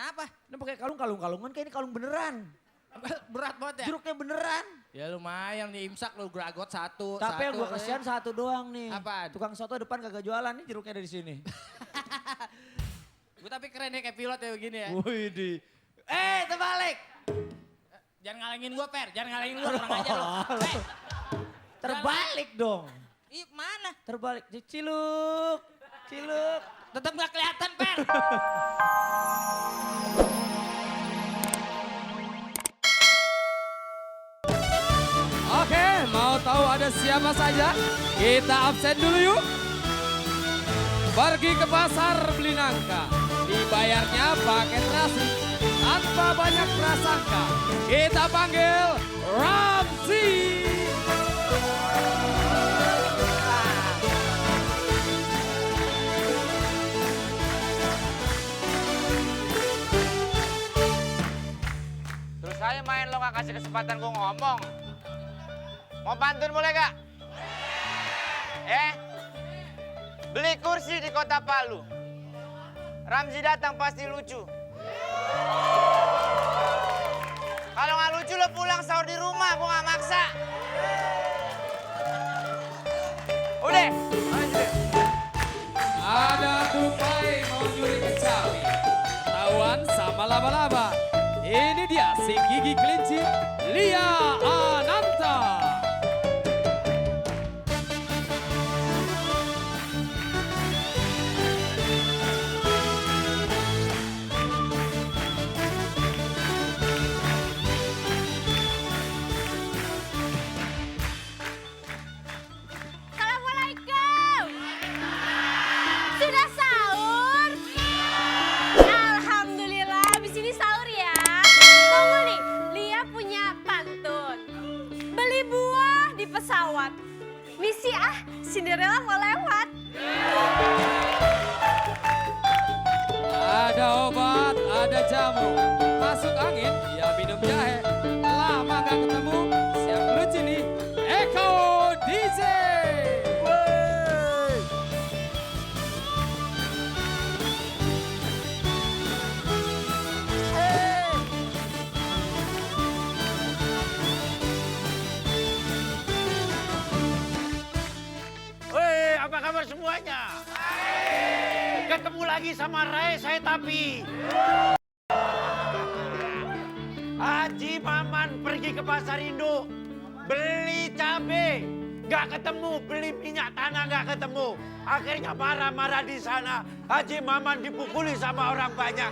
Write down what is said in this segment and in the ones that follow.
Kenapa? Ini pakai kalungan kayak ini kalung beneran. Berat banget ya? Jeruknya beneran. Ya lumayan nih imsak lu gragot satu. Tapi yang gue satu, kasihan satu doang nih. Apaan? Tukang soto depan kagak jualan nih jeruknya dari sini. Gue tapi keren ya kayak pilot ya begini ya. Wih di. Terbalik. Jangan ngalengin gue Per, jangan ngalengin gue kurang aja lu. Terbalik dong. Ih mana? Terbalik. Ciluk. Ciluk. Tetap gak kelihatan Per. Oke, mau tahu ada siapa saja? Kita absen dulu yuk. Pergi ke pasar beli nangka. Dibayarnya pakai terasi. Tanpa banyak prasangka. Kita panggil Ramzi. Terus saya main lo gak kasih kesempatan gue ngomong. Mau pantun boleh gak? Beli kursi di kota Palu. Ramzi datang pasti lucu. Kalau gak lucu lo pulang sahur di rumah, gue gak maksa. Udah. Ada tupai mau nyuri kecapi. Tawan sama laba-laba. Ini dia si gigi kelinci, Lia Ananta. Assalamualaikum. Sudah sahur? Alhamdulillah, habis ini sahur ya. Tunggu nih, Lia punya pantun. Beli buah di pesawat. Misi Cinderella mau lewat. Ada obat, ada jamu. Masuk angin, ya minum jahe. Lama gak ketemu, siap lucu nih. Eko DJ. Woi, apa kabar semuanya? Ketemu lagi sama Rai, saya Tapi. Haji Maman pergi ke pasar Indo, beli cabe, nggak ketemu, beli minyak tanah nggak ketemu. Akhirnya marah-marah di sana, Haji Maman dipukuli sama orang banyak.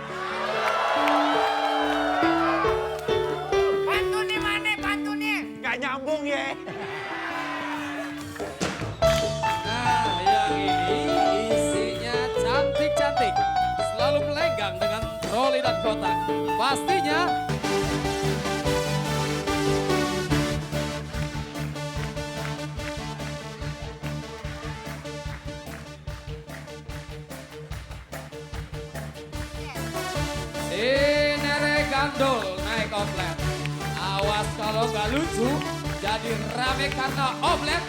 Pantunnya mana pantunnya? Nggak nyambung ya. Nah, yang ini isinya cantik-cantik. Selalu melenggang dengan troli dan kotak. Pastinya Sinere gandul naik oplet. Awas kalau nggak lucu, jadi rame karena oplet.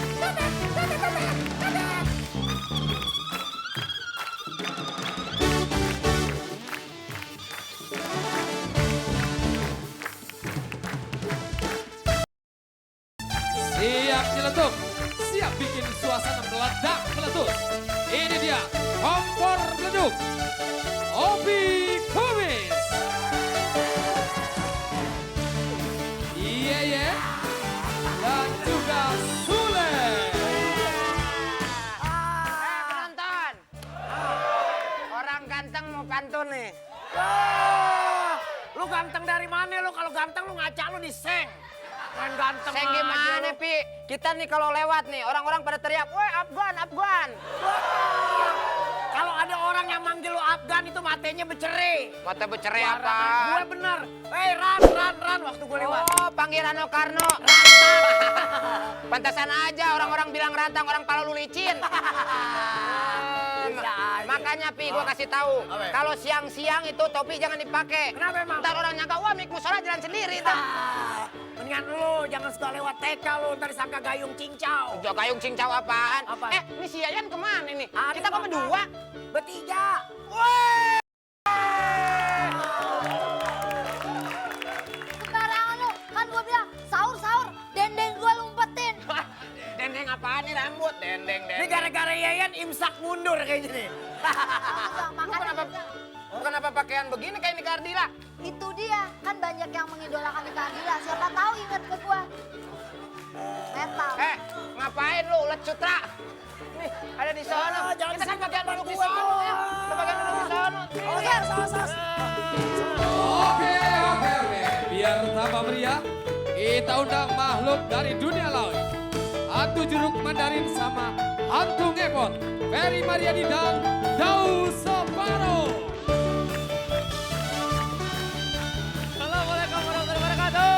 Siap nyeletuk, siap bikin suasana meledak meletus. Ini dia, kompor meleduk, Obi Kumis. Iya, dan juga Sule. Penonton. Orang ganteng mau pantun nih. Lu ganteng dari mana lu? Kalau ganteng lu ngaca lu di seng. Main ganteng Seng aja gimana, lu. Pi? Kita nih kalau lewat nih, orang-orang pada teriak, woi Afgan, Afgan. Kalau ada orang yang manggil lu Afgan itu matanya beceri. Mata bercerai Gue apa? bener. Ran, waktu gue lewat. Oh, panggil Rano Karno. Pantasan aja orang-orang bilang rantang, orang pala lu licin. Makanya Pi, gua kasih tahu, kalau siang-siang itu topi jangan dipakai. Kenapa emang? Ntar orang nyangka, wah Mik Musola jalan sendiri. Tuh. Mendingan lu jangan suka lewat TK lu, ntar disangka gayung cincau. Jok gayung cincau apaan? Apaan? Ini si Yayan kemana nih? Ada Kita kok makan. berdua? Bertiga. gara-gara Yayan imsak mundur kayaknya nih. Lu kenapa pakaian begini kayak Nika Ardila? Itu dia, kan banyak yang mengidolakan Nika Ardila. Siapa tahu ingat ke gua. Metal. Ngapain lu ulet sutra? Nih, ada di sana. Kita kan bagian duduk di sana. Kita bagian duduk di sana. Oke. Biar tambah meriah, kita undang makhluk dari dunia laut. Hantu Jeruk Mandarin sama Hantu Ngepot. Ferry Mariadi dan Daus Separo. Assalamualaikum warahmatullahi wabarakatuh.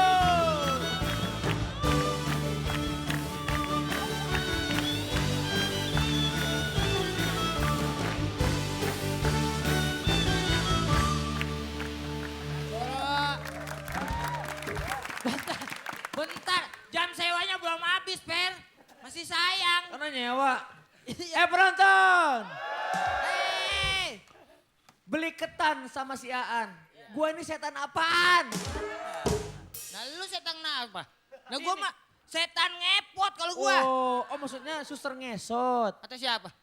Bentar, jam sewanya belum habis, Per. Masih sayang. Karena nyewa. Penonton. Beli ketan sama si Aan. Gua ini setan apaan? Nah lu setan apa? Nah gua mah setan ngepot kalau gua. Oh, maksudnya suster ngesot. Kata siapa?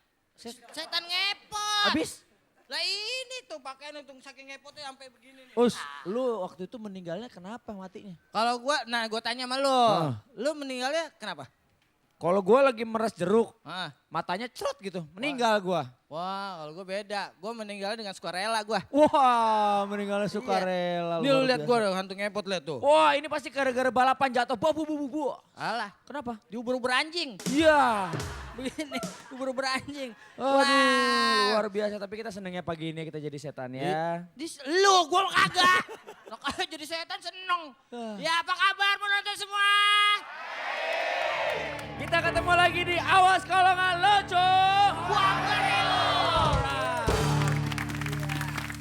Setan ngepot. Habis? Lah ini tuh pakaian untuk saking ngepotnya sampai begini nih. Us, lu waktu itu meninggalnya kenapa matinya? Kalau gua, nah gua tanya sama lu. Lu meninggalnya kenapa? Kalau gua lagi meres jeruk, Ah. matanya cerut gitu, meninggal gua. Wah, kalau gua beda. Gua meninggalnya dengan sukarela gua. Wah, meninggalnya sukarela. Nih lu luar lihat biasa. gua dong, hantu ngepot lihat tuh. Wah, ini pasti gara-gara balapan jatuh. Bu. Alah, Kenapa? diubur-ubur anjing. Iya. Begini, ubur-ubur anjing. Aduh, luar biasa. Tapi kita senengnya pagi ini kita jadi setan ya. Lu, gua kagak. Lo kagak jadi setan seneng. Ya apa kabar penonton semua? Kita ketemu lagi di Awas Kalau Nggak Lucu. Buang lu.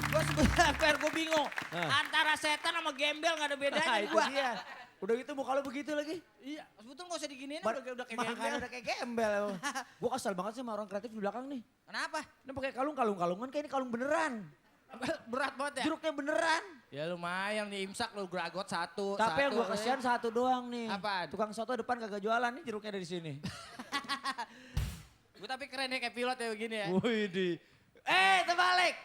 Gua sebenernya Per, gua bingung. Antara setan sama gembel gak ada bedanya Nah, di itu gua. dia. Udah gitu muka lu begitu lagi. Iya, sebetulnya gak usah diginiin, Udah udah kayak Makanya gembel. udah kayak gembel. emang. Gua kesel banget sih sama orang kreatif di belakang nih. Kenapa? Ini pakai kalung-kalungan kayak ini kalung beneran. Berat banget ya? Jeruknya beneran. Ya lumayan nih imsak lu gragot satu. Tapi yang satu, gua kasihan satu doang nih. Apaan? Tukang soto depan kagak jualan nih jeruknya dari sini. Gua tapi keren ya kayak pilot ya begini ya. Wih di. Terbalik.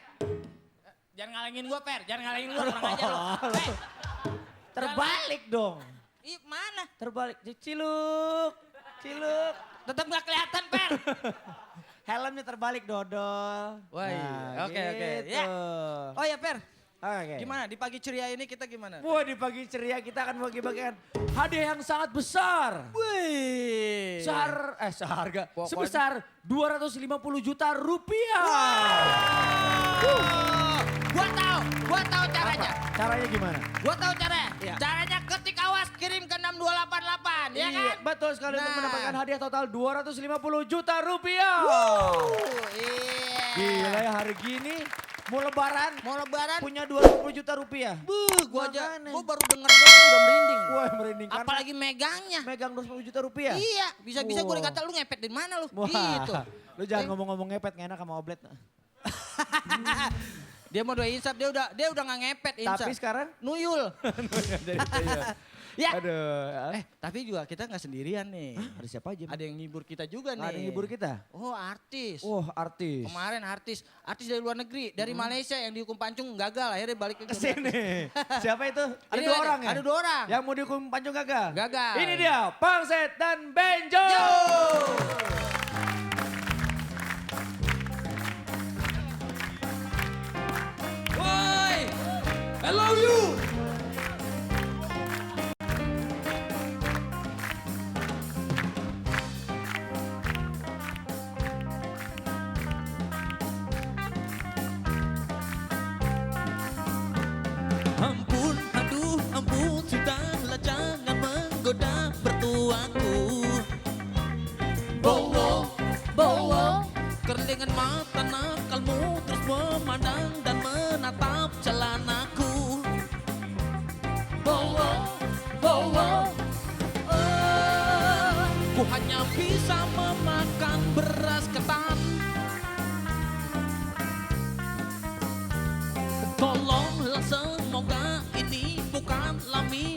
Jangan ngalengin gua Per, jangan ngalengin gua kurang aja lu. Terbalik dong. Ih mana? Terbalik. Ciluk. Tetap gak kelihatan Per. Helmnya terbalik dodol. Wah, iya. Oke. gitu. Ya. Oh ya Per, Oke. gimana di pagi ceria ini kita gimana? Wah di pagi ceria kita akan bagi-bagian hadiah yang sangat besar. Wih. Seharga Pokoknya- sebesar 250 juta rupiah. Gua tahu caranya. Caranya gimana? Gua tahu caranya. Iya. Caranya ketik awas kirim ke 6288 ya kan? Betul sekali untuk Nah. mendapatkan hadiah total 250 juta rupiah. Iya. Gila ya hari gini mau lebaran Mau lebaran? punya 250 juta rupiah. Gua aja, Makanya. gua baru denger doang udah merinding. Wah merinding karena Apalagi megangnya. megang 250 juta rupiah. Iya, bisa-bisa gue Wow. dikata lu ngepet di mana lu? Wah, Gitu. lu jangan ngomong-ngomong ngepet nggak enak sama oblet. Dia mau dua insap, dia udah gak ngepet insap. Tapi sekarang Nuyul. jadi saya. Ya. Aduh. Tapi juga kita gak sendirian nih. Ada siapa aja? Ada yang ngibur kita juga nih. Ada yang hibur kita? Oh artis. Oh artis. Kemarin artis dari luar negeri, dari Malaysia yang dihukum pancung gagal, akhirnya balik ke Kesini. Siapa itu? Ada Ini dua ada- orang ya? ada dua orang. Yang mau dihukum pancung gagal? Gagal. Ini dia, Pangset dan Benjo. Woi, hello you. Ampun, aduh, ampun, sudahlah jangan menggoda mertuaku. Bowo, bowo, kerlingan mata nakalmu terus memandang dan menatap celanaku. Bowo, bowo, oh, ku hanya bisa memakan beras ketan. Tolonglah semoga ini bukanlah mimpi.